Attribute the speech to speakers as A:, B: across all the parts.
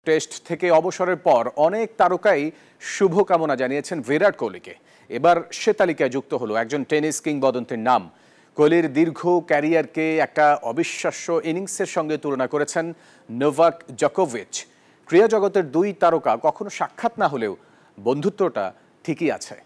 A: Test থেকে অবসরের পর অনেক তারকাই শুভকামনা জানিয়েছেন বিরাট কোহলিকে। এবার সে তালিকায় যুক্ত হলো একজন টেনিস কিংবদন্তির নাম। কোহলির দীর্ঘ ক্যারিয়ারকে একটা অবিশ্বাস্য ইনিংসের সঙ্গে তুলনা করেছেন নোভাক জোকোভিচ। ক্রীড়া জগতের দুই তারকা কখনো সাক্ষাৎ না হলেও বন্ধুত্বটা ঠিকই আছে।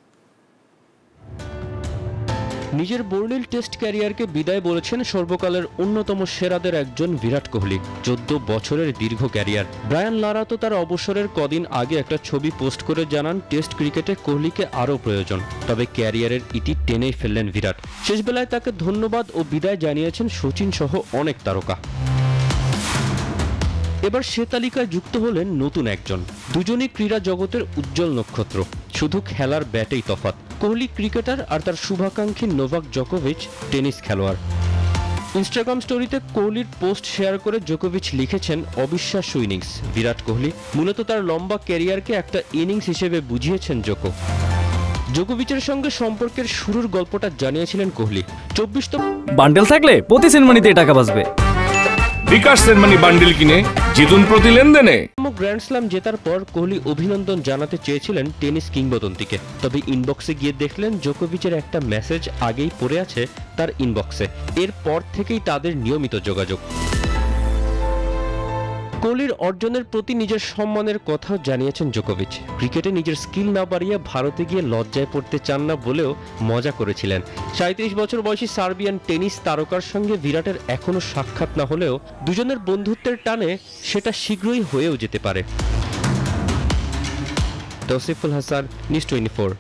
B: নিজের বর্ণিল টেস্ট ক্যারিয়ারকে বিদায় বলেছেন সর্বকালের অন্যতম সেরাদের একজন বিরাট কোহলি। 14 বছরের দীর্ঘ ক্যারিয়ার। ব্রায়ান লারা তো তার অবসরের কদিন আগে একটা ছবি পোস্ট করে জানান টেস্ট ক্রিকেটে কোহলিকে আরও প্রয়োজন। তবে ক্যারিয়ারের ইতি টেনেই ফেললেন বিরাট। শেষবেলায় তাকে ধন্যবাদ ও বিদায় জানিয়েছেন সচিন সহ অনেক তারকা। এবার সে তালিকায় যুক্ত হলেন নতুন একজন। দুজনই ক্রীড়া জগতের উজ্জ্বল নক্ষত্র, শুধু খেলার ব্যাটেই তফাৎ। কোহলি ক্রিকেটার আর তার শুভাকাঙ্ক্ষী নোভাক জোকোভিচ টেনিস খেলোয়াড়। ইনস্টাগ্রাম স্টোরিতে কোহলির পোস্ট শেয়ার করে জোকোভিচ লিখেছেন, অবিশ্বাস্য ইনিংস। বিরাট কোহলি মূলত তার লম্বা ক্যারিয়ারকে একটা ইনিংস হিসেবে বুঝিয়েছেন জোকোভিচের সঙ্গে সম্পর্কের শুরুর গল্পটা জানিয়েছিলেন কোহলি। 24তম
C: বান্ডেল থাকলে প্রতি সেনমানিতে টাকা বাঁচবে।
D: বিকাশ সেনমানি বান্ডেল কিনে জিতুন প্রতি লেনদেনে।
B: গ্র্যান্ড স্ল্যাম জেতার পর কোহলি অভিনন্দন জানাতে চেয়েছিলেন টেনিস কিংবদন্তিকে। তবে ইনবক্সে গিয়ে দেখলেন জোকোভিচের একটা মেসেজ আগেই পড়ে আছে তার ইনবক্সে। এরপর থেকেই তাদের নিয়মিত যোগাযোগ। কোহলির অর্জনের প্রতি নিজের সম্মানের কথাও জানিয়েছেন জোকোভিচ। ক্রিকেটে নিজের স্কিল না বাড়িয়ে ভারতে গিয়ে লজ্জায় পড়তে চান না বলেও মজা করেছিলেন। 37 বছর বয়সী সার্বিয়ান টেনিস তারকার সঙ্গে বিরাটের এখনো সাক্ষাৎ না হলেও দুজনের বন্ধুত্বের টানে সেটা শীঘ্রই হয়েও যেতে পারে। তৌসিফুল হাসান, নিউজ 24।